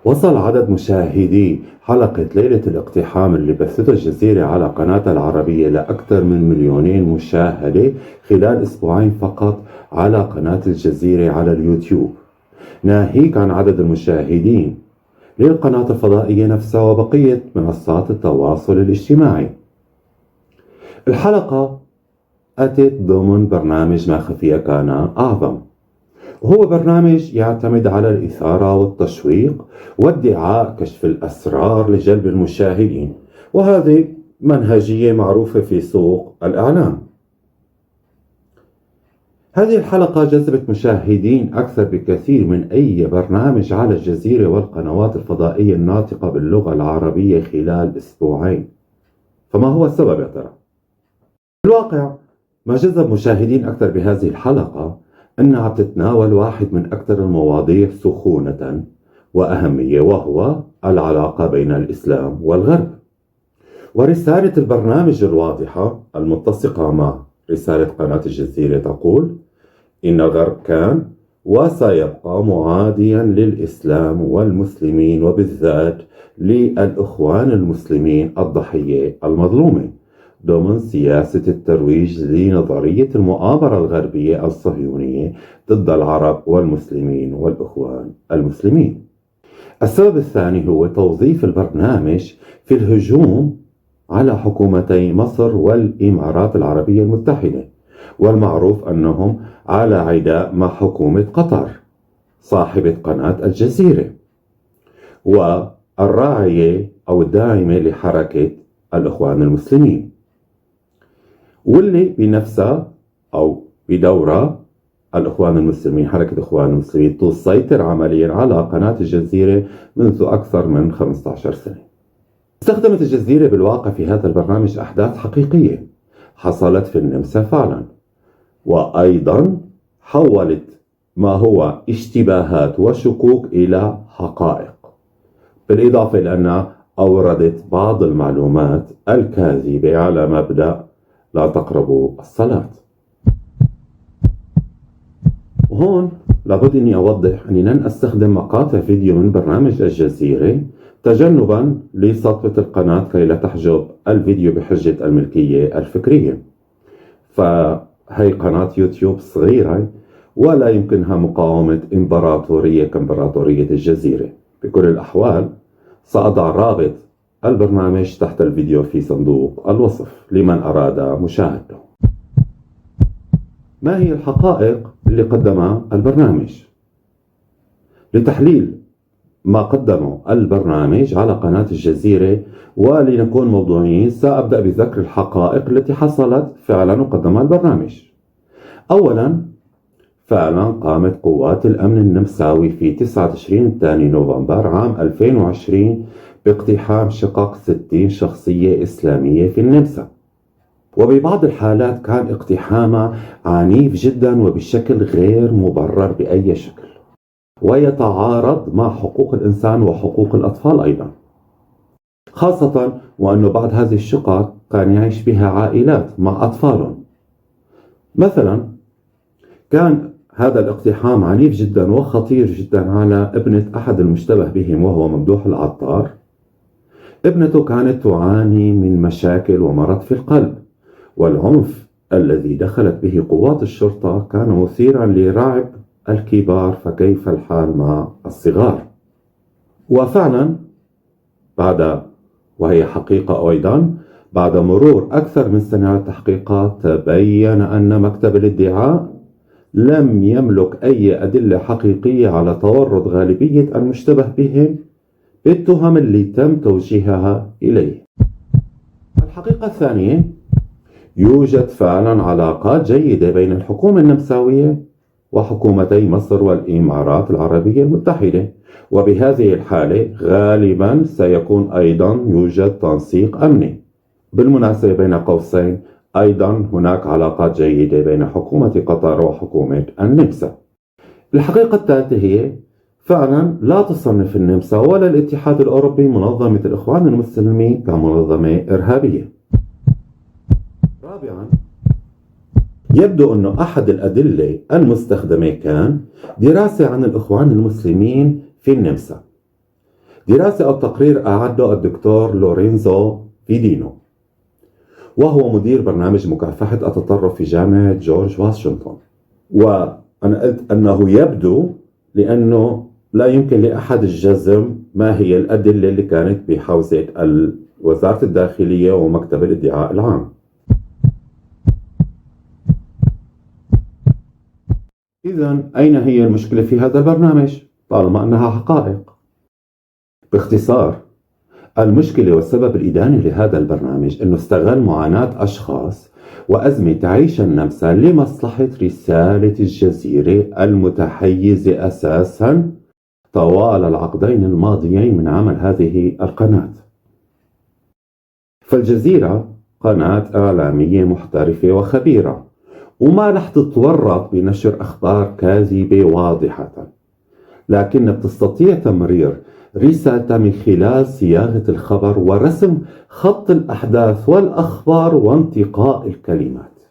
وصل عدد مشاهدي حلقة ليلة الاقتحام اللي بثتها الجزيرة على قناتها العربية لأكثر من 2,000,000 مشاهدة خلال أسبوعين فقط على قناة الجزيرة على اليوتيوب، ناهيك عن عدد المشاهدين للقناة الفضائية نفسها وبقية منصات التواصل الاجتماعي. الحلقة أتت ضمن برنامج ما خفي كان أعظم، وهو برنامج يعتمد على الإثارة والتشويق وادعاء كشف الأسرار لجلب المشاهدين، وهذه منهجية معروفة في سوق الإعلام. هذه الحلقة جذبت مشاهدين أكثر بكثير من أي برنامج على الجزيرة والقنوات الفضائية الناطقة باللغة العربية خلال أسبوعين. فما هو السبب يا ترى؟ في الواقع ما جذب مشاهدين أكثر بهذه الحلقة أنها تتناول واحد من أكثر المواضيع سخونة وأهمية، وهو العلاقة بين الإسلام والغرب. ورسالة البرنامج الواضحة المتسقة مع رسالة قناة الجزيرة تقول إن الغرب كان وسيبقى معاديا للإسلام والمسلمين، وبالذات للإخوان المسلمين الضحية المظلومة، ضمن سياسة الترويج لنظرية المؤامرة الغربية الصهيونية ضد العرب والمسلمين والإخوان المسلمين. السبب الثاني هو توظيف البرنامج في الهجوم على حكومتي مصر والإمارات العربية المتحدة، والمعروف أنهم على عداء مع حكومة قطر صاحبة قناة الجزيرة والراعية أو الداعمة لحركة الإخوان المسلمين، واللي بنفسها أو بدورة الإخوان المسلمين، حركة الإخوان المسلمين تسيطر عمليا على قناة الجزيرة منذ أكثر من 15 سنة. استخدمت الجزيرة بالواقع في هذا البرنامج أحداث حقيقية حصلت في النمسا فعلا، وأيضا حولت ما هو اشتباهات وشكوك إلى حقائق، بالإضافة إلى أنها أوردت بعض المعلومات الكاذبة على مبدأ لا تقربوا الصلاة. وهون لابد أني أوضح أني لن أستخدم مقاطع فيديو من برنامج الجزيرة تجنبا لسطوة القناة كي لا تحجب الفيديو بحجة الملكية الفكرية، فهي قناة يوتيوب صغيرة ولا يمكنها مقاومة إمبراطورية كإمبراطورية الجزيرة. بكل الأحوال سأضع رابط البرنامج تحت الفيديو في صندوق الوصف لمن أراد مشاهدته. ما هي الحقائق اللي قدمها البرنامج؟ لتحليل ما قدمه البرنامج على قناة الجزيرة ولنكون موضوعيين، سأبدأ بذكر الحقائق التي حصلت فعلا وقدمها البرنامج. أولا، فعلا قامت قوات الأمن النمساوي في 9 تشرين الثاني نوفمبر عام 2020 باقتحام شقق 60 شخصية إسلامية في النمسا، وببعض الحالات كان اقتحامها عنيف جدا وبشكل غير مبرر بأي شكل، ويتعارض مع حقوق الإنسان وحقوق الأطفال أيضا، خاصة وأن بعض هذه الشقق كان يعيش بها عائلات مع أطفالهم. مثلا كان هذا الاقتحام عنيف جدا وخطير جدا على ابنة أحد المشتبه بهم وهو ممدوح العطار. ابنته كانت تعاني من مشاكل ومرض في القلب، والعنف الذي دخلت به قوات الشرطة كان مثيرا لرعب الكبار، فكيف الحال مع الصغار؟ وفعلا وهي حقيقة أيضا بعد مرور أكثر من سنة تحقيقات تبين أن مكتب الادعاء لم يملك أي أدلة حقيقية على تورط غالبية المشتبه بهم بالتهم اللي تم توجيهها إليه. الحقيقة الثانية، يوجد فعلا علاقات جيدة بين الحكومة النمساوية وحكومتي مصر والإمارات العربية المتحدة، وبهذه الحالة غالبا سيكون أيضا يوجد تنسيق أمني. بالمناسبة بين قوسين أيضا هناك علاقات جيدة بين حكومة قطر وحكومة النمسا. الحقيقة الثالثة هي فعلا لا تصنف النمسا ولا الاتحاد الأوروبي منظمة الإخوان المسلمين كمنظمة إرهابية. رابعا، يبدو أن أحد الأدلة المستخدمة كان دراسة عن الإخوان المسلمين في النمسا، دراسة أو تقرير أعده الدكتور لورينزو فيدينو، وهو مدير برنامج مكافحة التطرف في جامعة جورج واشنطن. وأنا قلت أنه يبدو لأنه لا يمكن لأحد الجزم ما هي الأدلة اللي كانت بحوزة وزارة الداخلية ومكتب الادعاء العام. إذن أين هي المشكلة في هذا البرنامج طالما أنها حقائق؟ باختصار، المشكلة والسبب الإداني لهذا البرنامج أنه استغل معاناة أشخاص وأزمة تعيش النمسا لمصلحة رسالة الجزيرة المتحيزة أساسا طوال العقدين الماضيين من عمل هذه القناة. فالجزيرة قناة إعلامية محترفة وخبيرة، وما رح تتورط بنشر أخبار كاذبة واضحة، لكن بتستطيع تمرير رسالة من خلال صياغة الخبر ورسم خط الأحداث والأخبار وانتقاء الكلمات.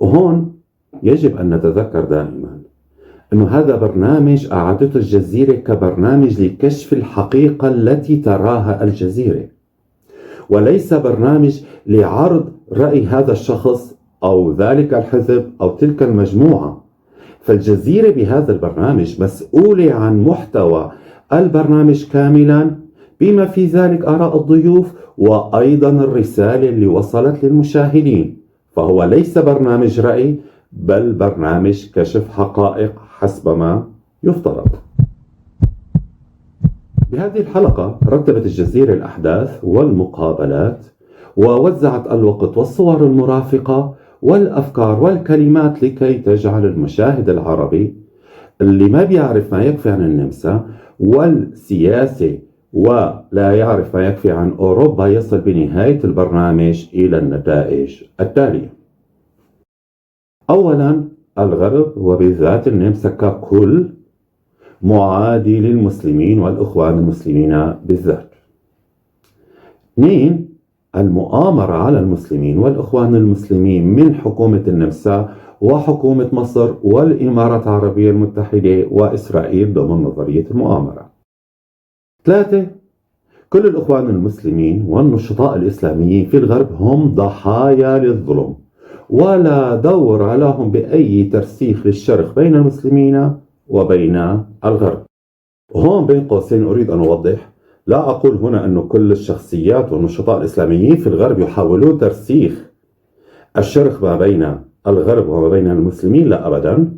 وهون يجب أن نتذكر دائما أن هذا برنامج أعدته الجزيرة كبرنامج لكشف الحقيقة التي تراها الجزيرة، وليس برنامج لعرض رأي هذا الشخص أو ذلك الحزب أو تلك المجموعة. فالجزيرة بهذا البرنامج مسؤولة عن محتوى البرنامج كاملا، بما في ذلك آراء الضيوف وأيضا الرسالة اللي وصلت للمشاهدين. فهو ليس برنامج رأي، بل برنامج كشف حقائق حسب ما يفترض. بهذه الحلقة رتبت الجزيرة الأحداث والمقابلات، ووزعت الوقت والصور المرافقة والأفكار والكلمات لكي تجعل المشاهد العربي اللي ما بيعرف ما يكفي عن النمسا والسياسة ولا يعرف ما يكفي عن أوروبا يصل بنهاية البرنامج إلى النتائج التالية. أولا، الغرب وبالذات النمسا ككل معادي للمسلمين والإخوان المسلمين بالذات. 2، المؤامرة على المسلمين والإخوان المسلمين من حكومة النمسا وحكومة مصر والإمارات العربية المتحدة وإسرائيل ضمن نظرية المؤامرة. 3، كل الإخوان المسلمين والنشطاء الإسلاميين في الغرب هم ضحايا للظلم، ولا دور لهم بأي ترسيخ للشرخ بين المسلمين وبين الغرب. وهون بين قوسين أريد أن أوضح، لا أقول هنا أن كل الشخصيات والنشطاء الإسلاميين في الغرب يحاولون ترسيخ الشرخ ما بين الغرب وما بين المسلمين، لا أبدا.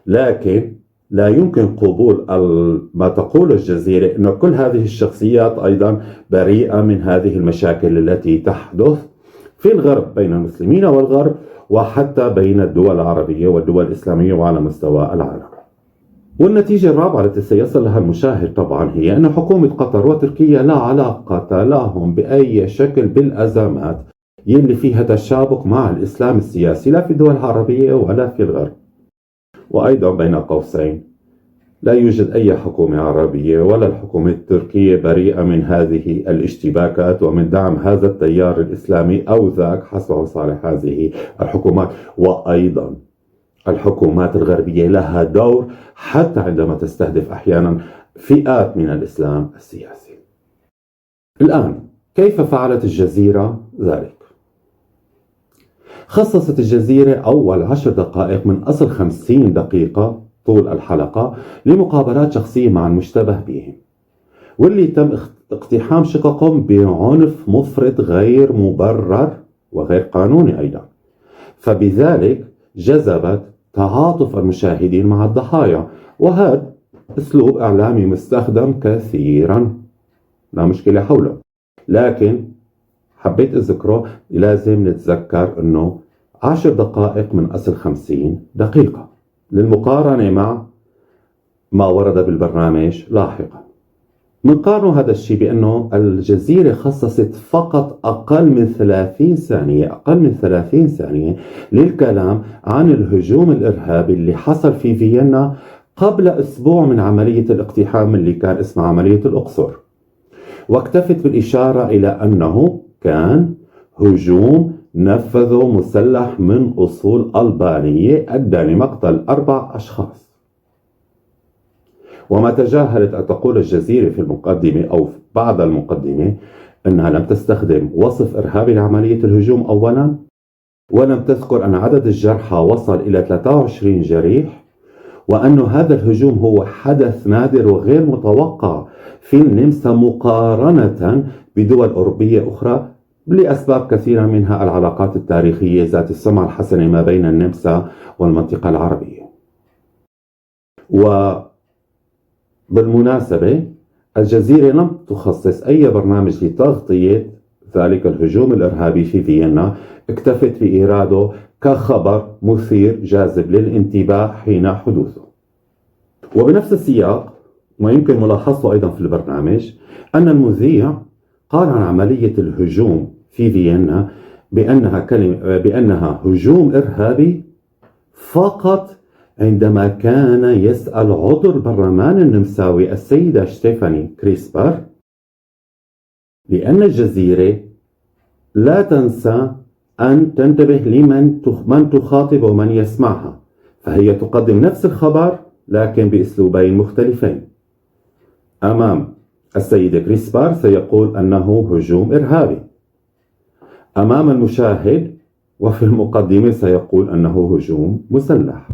لكن لا يمكن قبول ما تقول الجزيرة أن كل هذه الشخصيات أيضا بريئة من هذه المشاكل التي تحدث في الغرب بين المسلمين والغرب، وحتى بين الدول العربية والدول الإسلامية وعلى مستوى العالم. والنتيجة الرابعة التي سيصل لها المشاهد طبعا هي أن حكومة قطر وتركيا لا علاقة لهم بأي شكل بالأزمات يلي فيها تشابك مع الإسلام السياسي، لا في الدول العربية ولا في الغرب. وأيضا بين قوسين، لا يوجد أي حكومة عربية ولا الحكومة التركية بريئة من هذه الاشتباكات ومن دعم هذا التيار الإسلامي أو ذاك حسب مصالح هذه الحكومات. وأيضا الحكومات الغربية لها دور حتى عندما تستهدف أحيانا فئات من الإسلام السياسي. الآن كيف فعلت الجزيرة ذلك؟ خصصت الجزيرة أول 10 دقائق من أصل 50 دقيقة طول الحلقة لمقابلات شخصية مع المشتبه بهم، واللي تم اقتحام شققهم بعنف مفرط غير مبرر وغير قانوني أيضا، فبذلك جذبت تعاطف المشاهدين مع الضحايا. وهذا أسلوب إعلامي مستخدم كثيرا، لا مشكلة حوله، لكن حبيت أذكره. لازم نتذكر أنه 10 دقائق من أصل 50 دقيقة للمقارنة مع ما ورد بالبرنامج لاحقا. منقارن هذا الشيء بأنه الجزيرة خصصت فقط أقل من 30 ثانية للكلام عن الهجوم الإرهابي اللي حصل في فيينا قبل أسبوع من عملية الاقتحام اللي كان اسمها عملية الأقصر، واكتفت بالإشارة إلى أنه كان هجوم نفذه مسلح من أصول ألبانية أدى لمقتل 4 أشخاص. وما تجاهلت أن تقول الجزيرة في المقدمة أو بعد المقدمة أنها لم تستخدم وصف إرهابي لعملية الهجوم أولا، ولم تذكر أن عدد الجرحى وصل إلى 23 جريح، وأن هذا الهجوم هو حدث نادر وغير متوقع في النمسا مقارنة بدول أوروبية أخرى لأسباب كثيرة، منها العلاقات التاريخية ذات السمعة الحسنة ما بين النمسا والمنطقة العربية. وبالمناسبة الجزيرة لم تخصص أي برنامج لتغطية ذلك الهجوم الإرهابي في فيينا، اكتفت بإيراده كخبر مثير جاذب للانتباه حين حدوثه. وبنفس السياق، ويمكن ملاحظته أيضا في البرنامج، أن المذيع قال عن عملية الهجوم في فيينا بأنها هجوم إرهابي فقط عندما كان يسأل عضو البرلمان النمساوي السيدة شتيفاني كريسبر، لأن الجزيرة لا تنسى أن تنتبه لمن تخاطب ومن يسمعها، فهي تقدم نفس الخبر لكن بأسلوبين مختلفين. أمام السيدة كريسبر سيقول أنه هجوم إرهابي، أمام المشاهد وفي المقدمة سيقول أنه هجوم مسلح.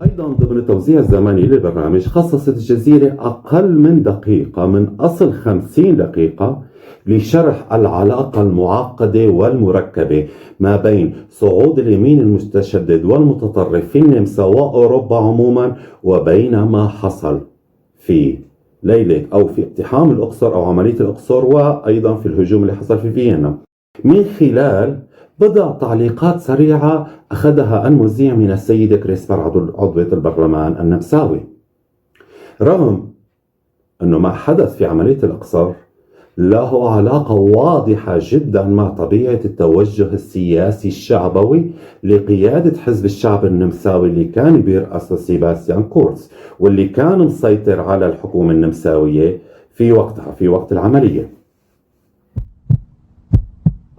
أيضا ضمن التوزيع الزمني للبرنامج خصصت الجزيرة أقل من دقيقة من أصل 50 دقيقة لشرح العلاقة المعقدة والمركبة ما بين صعود اليمين المتشدد والمتطرف في النمسا وأوروبا عموما، وبين ما حصل في ليلة أو في اقتحام الأقصر أو عملية الأقصر، وأيضا في الهجوم اللي حصل في فيينا، من خلال بضع تعليقات سريعة أخذها المذيع من السيدة كريسبر عضوة البرلمان النمساوي. رغم أنه ما حدث في عملية الأقصر له علاقة واضحة جدا مع طبيعة التوجه السياسي الشعبوي لقيادة حزب الشعب النمساوي اللي كان بيرأسه سيباستيان كورتز، واللي كان مسيطر على الحكومة النمساوية في وقتها في وقت العملية.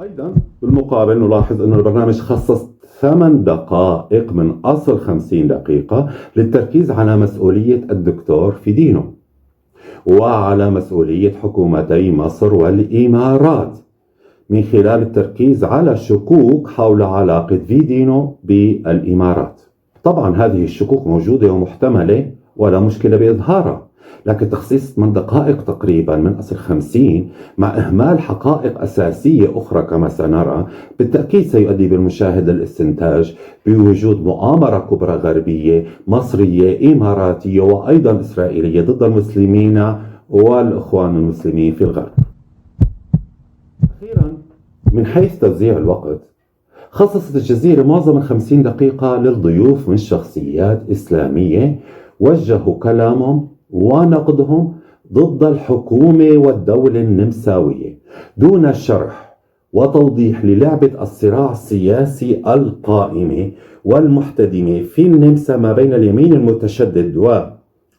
أيضا بالمقابل نلاحظ أن البرنامج خصص 8 دقائق من أصل 50 دقيقة للتركيز على مسؤولية الدكتور فيدينو وعلى مسؤولية حكومتي مصر والإمارات، من خلال التركيز على الشكوك حول علاقة فيدينو بالإمارات. طبعا هذه الشكوك موجودة ومحتملة ولا مشكلة بإظهارها، لكن تخصيص 8 دقائق تقريبا من أصل 50 مع إهمال حقائق أساسية أخرى كما سنرى بالتأكيد سيؤدي بالمشاهد للاستنتاج بوجود مؤامرة كبرى غربية مصرية إماراتية وأيضا إسرائيلية ضد المسلمين والإخوان المسلمين في الغرب. أخيرا من حيث توزيع الوقت، خصصت الجزيرة معظم 50 دقيقة للضيوف من شخصيات إسلامية وجهوا كلامهم ونقدهم ضد الحكومة والدولة النمساوية دون شرح وتوضيح للعبة الصراع السياسي القائمة والمحتدمة في النمسا ما بين اليمين المتشدد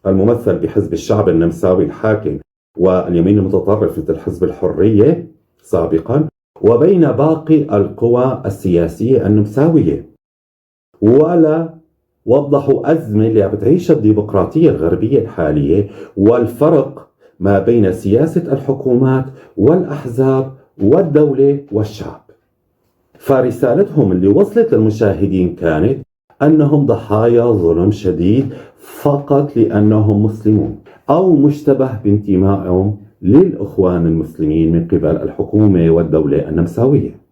والممثل بحزب الشعب النمساوي الحاكم واليمين المتطرف مثل حزب الحرية سابقا، وبين باقي القوى السياسية النمساوية، ولا وضحوا أزمة اللي بتعيشها الديمقراطية الغربية الحالية والفرق ما بين سياسة الحكومات والأحزاب والدولة والشعب. فرسالتهم اللي وصلت للمشاهدين كانت أنهم ضحايا ظلم شديد فقط لأنهم مسلمون أو مشتبه بانتمائهم للإخوان المسلمين من قبل الحكومة والدولة النمساوية.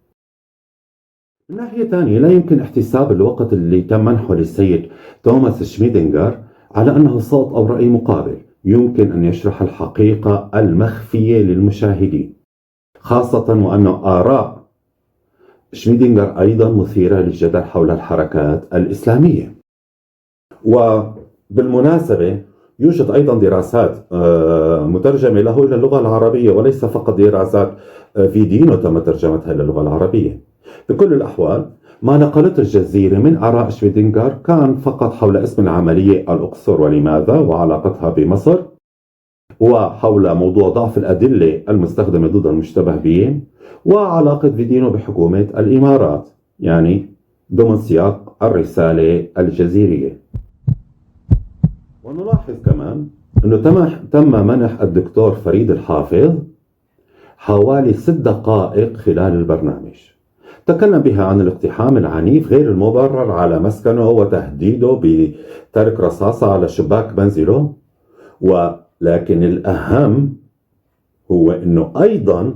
من ناحية ثانية لا يمكن احتساب الوقت اللي تم منحه للسيد توماس شميدنجر على أنه صوت أو رأي مقابل يمكن أن يشرح الحقيقة المخفية للمشاهدين، خاصة وأن آراء شميدنجر أيضا مثيرة للجدل حول الحركات الإسلامية. وبالمناسبة يوجد أيضا دراسات مترجمة له إلى اللغة العربية، وليس فقط دراسات فيدينو تم ترجمتها إلى اللغة العربية. بكل الأحوال ما نقلته الجزيرة من آراء شميدنجر كان فقط حول اسم العملية الأقصر ولماذا وعلاقتها بمصر، وحول موضوع ضعف الأدلة المستخدمة ضد المشتبه به، وعلاقة فيدينو بحكومة الإمارات، يعني ضمن سياق الرسالة الجزيرية. ونلاحظ كمان أنه تم منح الدكتور فريد الحافظ حوالي 6 دقائق خلال البرنامج تكلم بها عن الاقتحام العنيف غير المبرر على مسكنه وتهديده بترك رصاصة على شباك منزله، ولكن الأهم هو أنه أيضا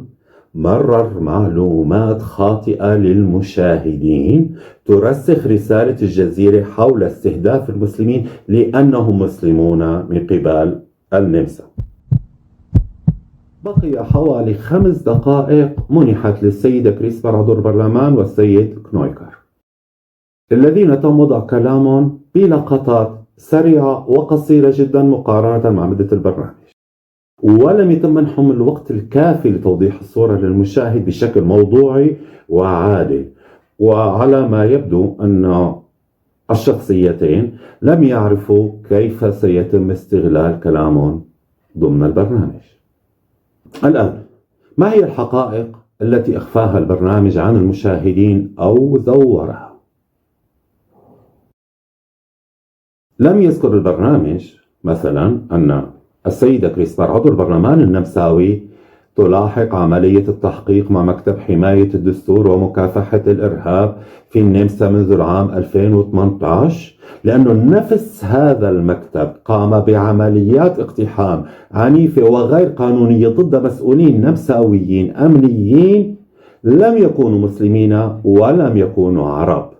مرر معلومات خاطئة للمشاهدين ترسخ رسالة الجزيرة حول استهداف المسلمين لأنهم مسلمون من قبل النمسا. بقي حوالي 5 دقائق منحت للسيدة كريسبر عضو البرلمان والسيد كنويكر، الذين تم وضع كلامهم بلقطات سريعة وقصيرة جدا مقارنة مع مدة البرنامج، ولم يتم منحهم الوقت الكافي لتوضيح الصورة للمشاهد بشكل موضوعي وعادل. وعلى ما يبدو أن الشخصيتين لم يعرفوا كيف سيتم استغلال كلامهم ضمن البرنامج. الآن، ما هي الحقائق التي أخفاها البرنامج عن المشاهدين أو زورها؟ لم يذكر البرنامج مثلا أن السيدة كريسبر عضو البرلمان النمساوي تلاحق عملية التحقيق مع مكتب حماية الدستور ومكافحة الإرهاب في النمسا منذ العام 2018، لأنه نفس هذا المكتب قام بعمليات اقتحام عنيفة وغير قانونية ضد مسؤولين نمساويين أمنيين لم يكونوا مسلمين ولم يكونوا عرب.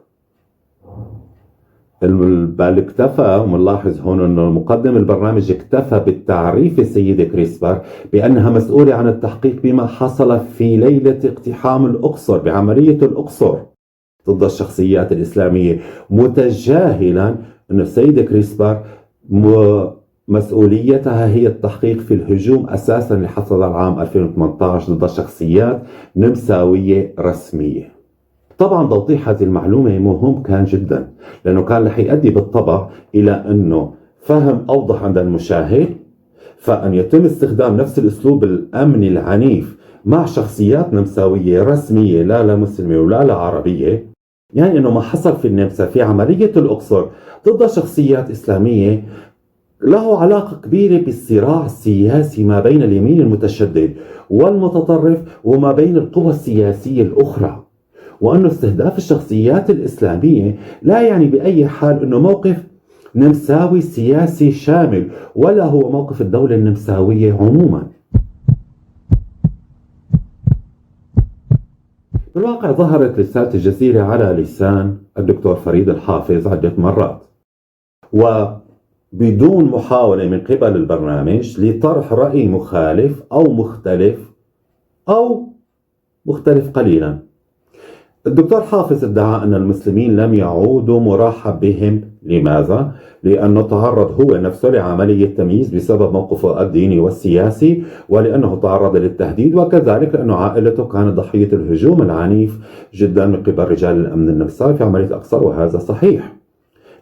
بل اكتفى، ومنلاحظ هون أنه مقدم البرنامج اكتفى بالتعريف السيدة كريسبر بأنها مسؤولة عن التحقيق بما حصل في ليلة اقتحام الأقصر بعملية الأقصر ضد الشخصيات الإسلامية، متجاهلا أن السيدة كريسبر مسؤوليتها هي التحقيق في الهجوم أساسا اللي حصل العام 2018 ضد شخصيات نمساوية رسمية. طبعا توضيح هذه المعلومة مهم كان جدا، لأنه كان رح يؤدي بالطبع إلى أنه فهم أوضح عند المشاهد، فأن يتم استخدام نفس الأسلوب الأمني العنيف مع شخصيات نمساوية رسمية لا مسلمة ولا عربية، يعني أنه ما حصل في النمسا في عملية الأقصر ضد شخصيات إسلامية له علاقة كبيرة بالصراع السياسي ما بين اليمين المتشدد والمتطرف وما بين القوى السياسية الأخرى، وأن استهداف الشخصيات الإسلامية لا يعني بأي حال أنه موقف نمساوي سياسي شامل، ولا هو موقف الدولة النمساوية عموما. بالواقع ظهرت رسالة الجزيرة على لسان الدكتور فريد الحافظ عدة مرات، وبدون محاولة من قبل البرنامج لطرح رأي مخالف أو مختلف قليلا. الدكتور حافظ ادعى أن المسلمين لم يعودوا مرحب بهم. لماذا؟ لأنه تعرض هو نفسه لعملية تمييز بسبب موقفه الديني والسياسي، ولأنه تعرض للتهديد، وكذلك لأنه عائلته كانت ضحية الهجوم العنيف جدا من قبل رجال الأمن النمساوي في عملية أقصر، وهذا صحيح.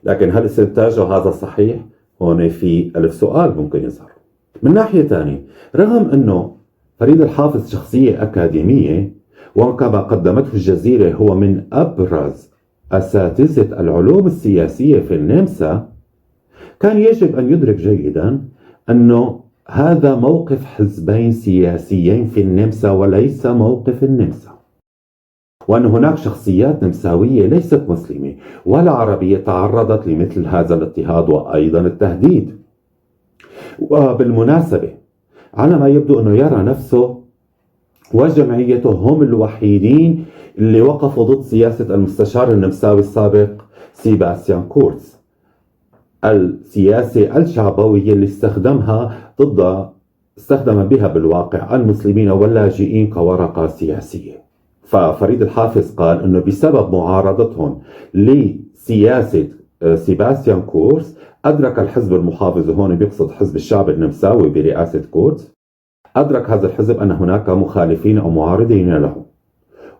لكن هل استنتاجه هذا صحيح؟ هون في ألف سؤال ممكن يظهر. من ناحية ثانية، رغم أنه فريد الحافظ شخصية أكاديمية وكما قدمته الجزيرة هو من أبرز أساتذة العلوم السياسية في النمسا، كان يجب أن يدرك جيدا أنه هذا موقف حزبين سياسيين في النمسا وليس موقف النمسا، وأن هناك شخصيات نمساوية ليست مسلمة ولا عربية تعرضت لمثل هذا الاضطهاد وأيضا التهديد. وبالمناسبة على ما يبدو أنه يرى نفسه وجمعيته هم الوحيدين اللي وقفوا ضد سياسة المستشار النمساوي السابق سيباستيان كورتز، السياسة الشعبوية اللي استخدم بها بالواقع المسلمين واللاجئين كورقة سياسية. ففريد الحافظ قال أنه بسبب معارضتهم لسياسة سيباستيان كورتز أدرك الحزب المحافظ، هون بيقصد حزب الشعب النمساوي برئاسة كورتز، أدرك هذا الحزب أن هناك مخالفين أو معارضين له،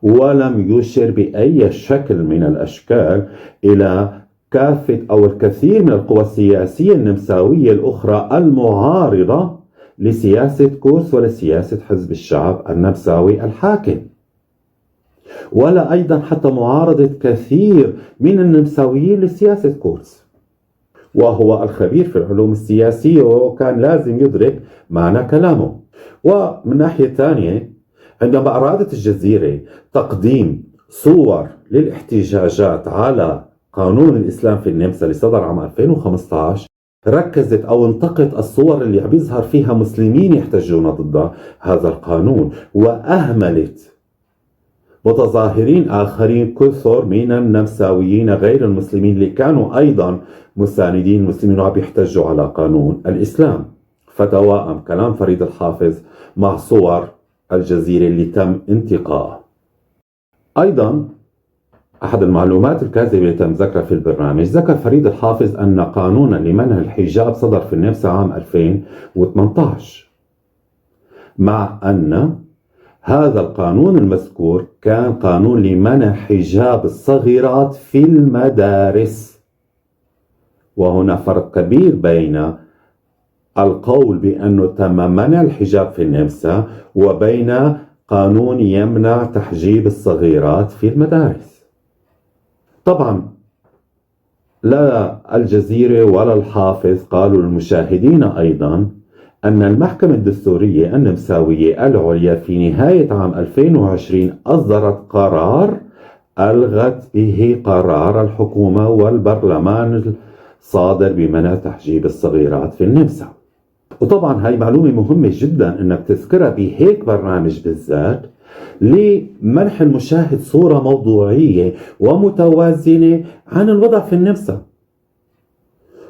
ولم يشر بأي شكل من الأشكال إلى كافة أو الكثير من القوى السياسية النمساوية الأخرى المعارضة لسياسة كورتز ولسياسة حزب الشعب النمساوي الحاكم، ولا أيضا حتى معارضة كثير من النمساويين لسياسة كورتز. وهو الخبير في العلوم السياسية وكان لازم يدرك معنى كلامه. ومن ناحية ثانية، عندما أرادت الجزيرة تقديم صور للاحتجاجات على قانون الإسلام في النمسا اللي صدر عام 2015، ركزت أو انتقت الصور اللي عم يظهر فيها مسلمين يحتجون ضد هذا القانون، وأهملت متظاهرين آخرين كثر من النمساويين غير المسلمين اللي كانوا أيضا مساندين المسلمين وعم يحتجوا على قانون الإسلام. فتوائم كلام فريد الحافظ مع صور الجزيرة اللي تم انتقائها. أيضا أحد المعلومات الكاذبة اللي تم ذكرها في البرنامج، ذكر فريد الحافظ أن قانونا لمنع الحجاب صدر في النمسا عام 2018، مع أن هذا القانون المذكور كان قانون لمنع حجاب الصغيرات في المدارس. وهنا فرق كبير بين القول بأنه تم منع الحجاب في النمسا وبين قانون يمنع تحجيب الصغيرات في المدارس. طبعا لا الجزيرة ولا الحافظ قالوا للمشاهدين أيضا أن المحكمة الدستورية النمساوية العليا في نهاية عام 2020 أصدرت قرار ألغت به قرار الحكومة والبرلمان الصادر بمنع تحجيب الصغيرات في النمسا. وطبعا هاي معلومة مهمة جدا أنك تذكرها بهيك برنامج بالذات، لمنح المشاهد صورة موضوعية ومتوازنة عن الوضع في النمسا.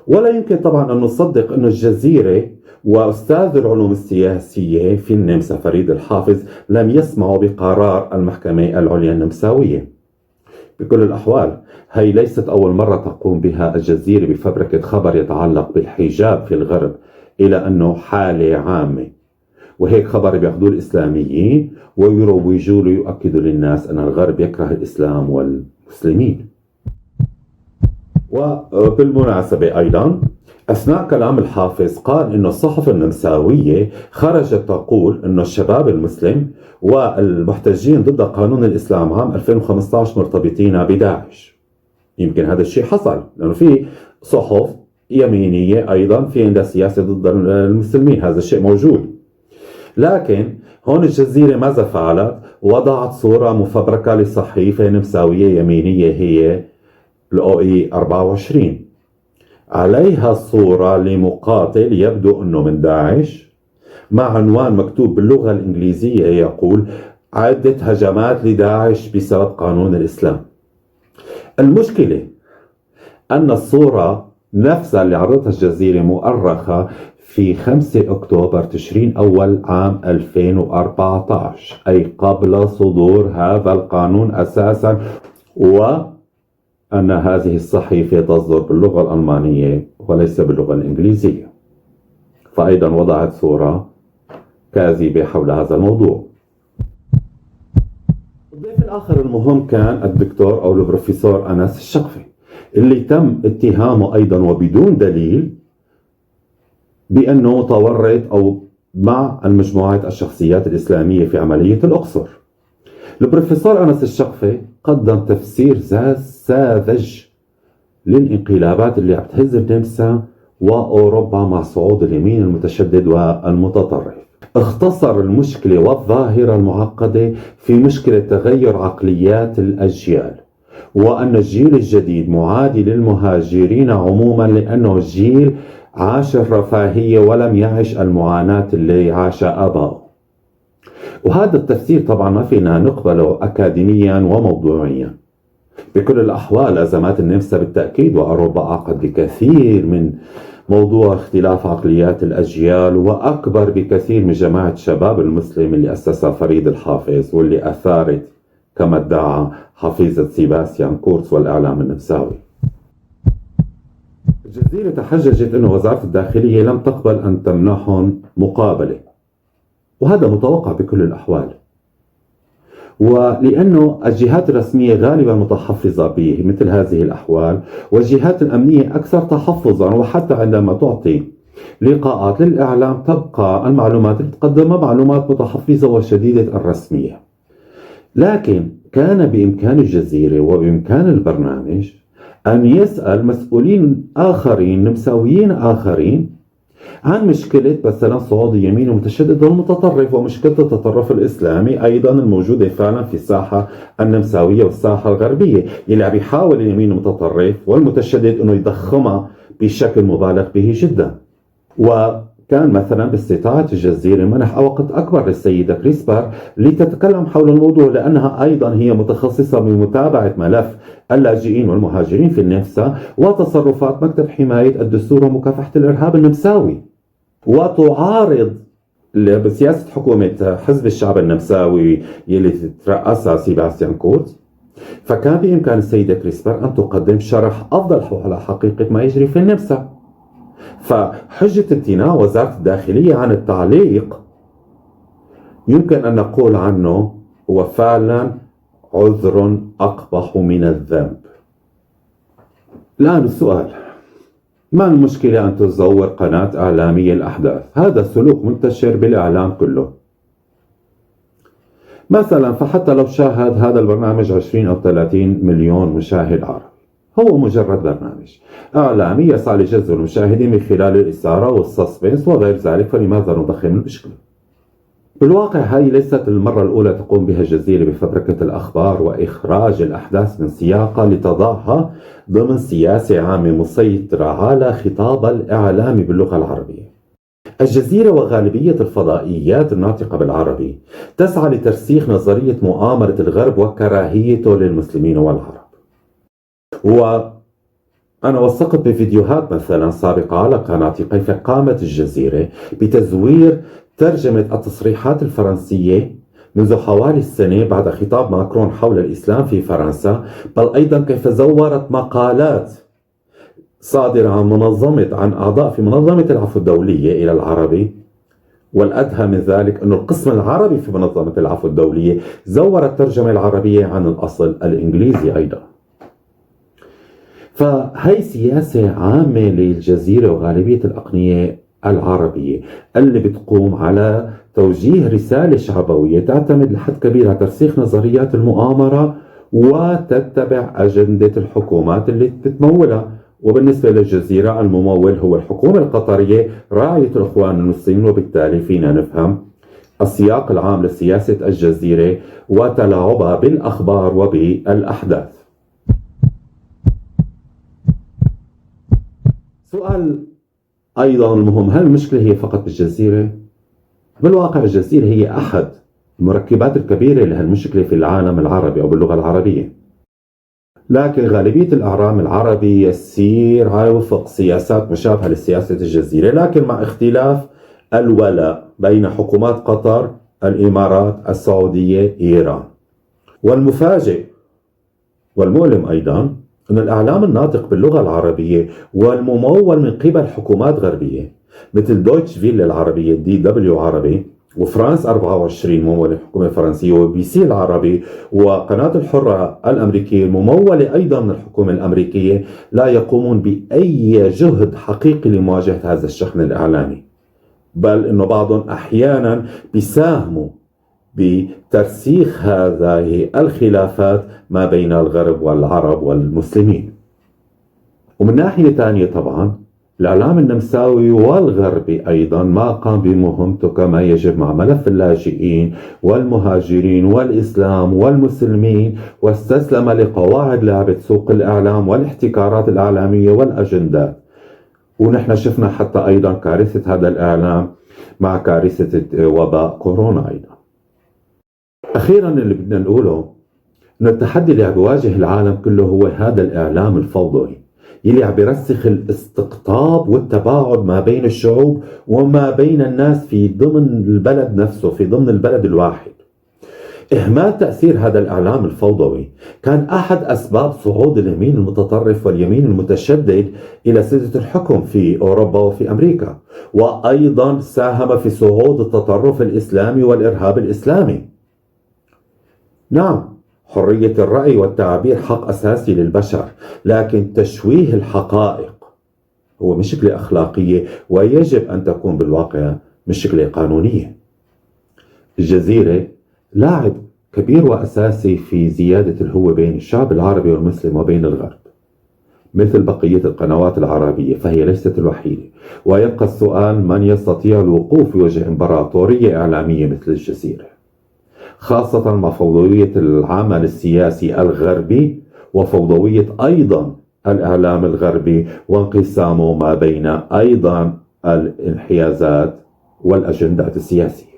ولا يمكن طبعا أن نصدق أن الجزيرة وأستاذ العلوم السياسية في النمسا فريد الحافظ لم يسمعوا بقرار المحكمة العليا النمساوية. بكل الأحوال هي ليست أول مرة تقوم بها الجزيرة بفبركة خبر يتعلق بالحجاب في الغرب إلى أنه حالة عامة، وهيك خبر بياخذوه الإسلاميين ويروجوا له يؤكدوا للناس أن الغرب يكره الإسلام والمسلمين. وبالمناسبة أيضا أثناء كلام الحافظ قال إنه الصحف النمساوية خرجت تقول إنه الشباب المسلم والمحتجين ضد قانون الإسلام عام 2015 مرتبطين بداعش. يمكن هذا الشيء حصل لأنه في صحف يمينية أيضا في عندها سياسة ضد المسلمين، هذا الشيء موجود. لكن هون الجزيرة ماذا فعلت؟ وضعت صورة مفبركة لصحيفة نمساوية يمينية هي الOE 24، عليها صورة لمقاتل يبدو أنه من داعش مع عنوان مكتوب باللغة الإنجليزية يقول عدة هجمات لداعش بسبب قانون الإسلام. المشكلة أن الصورة نفسها اللي عرضتها الجزيرة مؤرخة في 5 أكتوبر تشرين أول عام 2014، أي قبل صدور هذا القانون أساسا، وأن هذه الصحيفة تصدر باللغة الألمانية وليس باللغة الإنجليزية. فأيضا وضعت صورة كاذبة حول هذا الموضوع. الضيف الآخر المهم كان الدكتور أو البروفيسور أنس الشقفي، اللي تم اتهامه أيضا وبدون دليل بأنه متورط أو مع المجموعات الشخصيات الإسلامية في عملية الأقصر. البروفيسور أنس الشقفي قدم تفسير ساذج للانقلابات اللي عم تهز النمسا وأوروبا مع صعود اليمين المتشدد والمتطرف. اختصر المشكلة والظاهرة المعقدة في مشكلة تغير عقليات الأجيال، وأن الجيل الجديد معادي للمهاجرين عموما لأنه جيل عاش الرفاهية ولم يعش المعاناة اللي عاشها آباؤه. وهذا التفسير طبعا ما فينا نقبله أكاديميا وموضوعيا. بكل الأحوال أزمات النمسا بالتأكيد وأوروبا أعقد بكثير من موضوع اختلاف عقليات الأجيال، وأكبر بكثير من جماعة شباب المسلم اللي أسسها فريد الحافظ واللي أثارت كما ادعى حفيظة سيباستيان كورتس والإعلام النمساوي. الجزيرة تحججت أن وزارة الداخلية لم تقبل أن تمنحهم مقابلة، وهذا متوقع بكل الأحوال، ولأنه الجهات الرسمية غالبا متحفظة بمثل هذه الأحوال، والجهات الأمنية أكثر تحفظا، وحتى عندما تعطي لقاءات للإعلام تبقى المعلومات اللي تقدمها معلومات متحفظة وشديدة الرسمية. لكن كان بإمكان الجزيرة وبإمكان البرنامج أن يسأل مسؤولين آخرين نمساويين آخرين عن مشكلة مثلا صعود اليمين المتشدد والمتطرف ومشكلة التطرف الإسلامي أيضا الموجودة فعلا في الساحة النمساوية والساحة الغربية، اللي عم يحاول اليمين المتطرف والمتشدد أنه يضخمها بشكل مبالغ به جدا. وكان مثلا باستطاعة الجزيرة منح وقت أكبر للسيدة كريسبر لتتكلم حول الموضوع، لأنها أيضا هي متخصصة بمتابعة ملف اللاجئين والمهاجرين في النمسا وتصرفات مكتب حماية الدستور ومكافحة الإرهاب النمساوي، وتعارض بسياسة حكومة حزب الشعب النمساوي يلي ترأسها سيباستيان كورتز. فكان بإمكان السيدة كريسبر أن تقدم شرح أفضل على حقيقة ما يجري في النمسا. فحجة امتناع وزارة الداخلية عن التعليق يمكن أن نقول عنه هو فعلا عذر أقبح من الذنب. الآن السؤال: ما المشكلة أن تزور قناة إعلامية الأحداث؟ هذا سلوك منتشر بالإعلام كله. مثلا فحتى لو شاهد هذا البرنامج 20 أو 30 مليون مشاهد عربي، هو مجرد برنامج إعلامي يسعى لجذب المشاهدين من خلال الإثارة والسسبنس وغير ذلك، فلماذا نضخم المشكلة؟ بالواقع هذه ليست المرة الأولى تقوم بها الجزيرة بفبركة الأخبار وإخراج الأحداث من سياقها لتضعها ضمن سياسة عامة مسيطرة على خطاب الإعلام باللغة العربية. الجزيرة وغالبية الفضائيات الناطقة بالعربي تسعى لترسيخ نظرية مؤامرة الغرب وكراهيته للمسلمين والعرب. وأنا وثقت بفيديوهات مثلا سابقة على قناتي كيف قامت الجزيرة بتزوير ترجمة التصريحات الفرنسية منذ حوالي السنة بعد خطاب ماكرون حول الإسلام في فرنسا، بل أيضا كيف زورت مقالات صادرة عن أعضاء في منظمة العفو الدولية إلى العربي. والأدهى من ذلك أن القسم العربي في منظمة العفو الدولية زور الترجمة العربية عن الأصل الإنجليزي أيضا. فهي سياسة عامة للجزيرة وغالبية الأقنية العربية اللي بتقوم على توجيه رسالة شعبوية تعتمد لحد كبير على ترسيخ نظريات المؤامرة وتتبع أجندة الحكومات اللي بتتمولها. وبالنسبة للجزيرة الممول هو الحكومة القطرية راعية الإخوان المسلمين، وبالتالي فينا نفهم السياق العام لسياسة الجزيرة وتلاعبها بالأخبار وبالأحداث. سؤال أيضا المهم: هل المشكلة هي فقط بالجزيرة؟ بالواقع الجزيرة هي أحد المركبات الكبيرة لهالمشكلة في العالم العربي أو باللغة العربية، لكن غالبية الإعلام العربي يسير على وفق سياسات مشابهة لسياسة الجزيرة، لكن مع اختلاف الولاء بين حكومات قطر، الإمارات، السعودية، إيران. والمفاجئ والمؤلم أيضا أن الإعلام الناطق باللغة العربية والممول من قبل حكومات غربية مثل دويتش فيل العربية DW عربي، وفرانس 24 ممولة حكومة فرنسية، وبي سي العربي، وقناة الحرة الأمريكية الممولة أيضا من الحكومة الأمريكية، لا يقومون بأي جهد حقيقي لمواجهة هذا الشحن الإعلامي، بل أنه بعضهم أحيانا بيساهموا بترسيخ هذه الخلافات ما بين الغرب والعرب والمسلمين. ومن ناحية ثانية طبعا الإعلام النمساوي والغربي أيضا ما قام بمهمته كما يجب مع ملف اللاجئين والمهاجرين والإسلام والمسلمين، واستسلم لقواعد لعبة سوق الإعلام والاحتكارات الإعلامية والأجندات. ونحن شفنا حتى أيضا كارثة هذا الإعلام مع كارثة وباء كورونا أيضا. أخيرا اللي بدنا نقوله أن التحدي اللي عم بيواجه العالم كله هو هذا الإعلام الفوضوي يلي عم بيرسخ الاستقطاب والتباعد ما بين الشعوب وما بين الناس في ضمن البلد نفسه، في ضمن البلد الواحد. إهمال تأثير هذا الإعلام الفوضوي كان أحد أسباب صعود اليمين المتطرف واليمين المتشدد إلى سدة الحكم في أوروبا وفي أمريكا، وأيضا ساهم في صعود التطرف الإسلامي والإرهاب الإسلامي. نعم، حرية الرأي والتعبير حق أساسي للبشر، لكن تشويه الحقائق هو مشكلة أخلاقية ويجب أن تكون بالواقع مشكلة قانونية. الجزيرة لاعب كبير وأساسي في زيادة الهوة بين الشعب العربي والمسلم وبين الغرب، مثل بقية القنوات العربية، فهي ليست الوحيدة. ويبقى السؤال: من يستطيع الوقوف في وجه إمبراطورية إعلامية مثل الجزيرة، خاصة مع فوضوية العمل السياسي الغربي وفوضوية أيضا الإعلام الغربي وانقسامه ما بين أيضا الانحيازات والأجندات السياسية.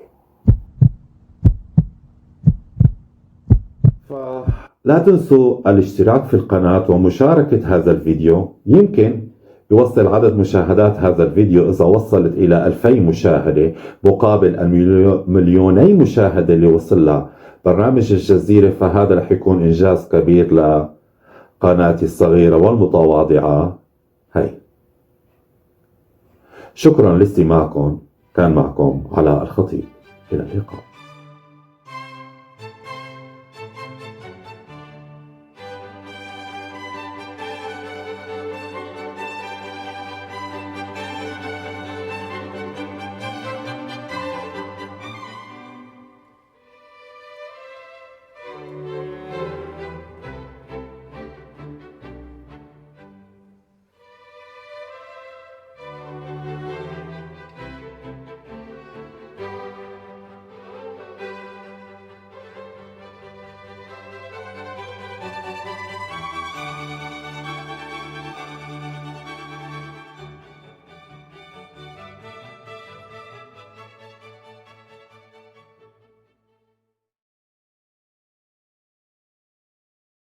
لا تنسوا الاشتراك في القناة ومشاركة هذا الفيديو. يمكن يوصل عدد مشاهدات هذا الفيديو إذا وصلت إلى 2000 مشاهدة مقابل المليوني مشاهدة اللي وصل لها برنامج الجزيرة، فهذا رح يكون إنجاز كبير لقناتي الصغيرة والمتواضعة هاي. شكرا لاستماعكم، كان معكم علاء الخطيب، إلى اللقاء.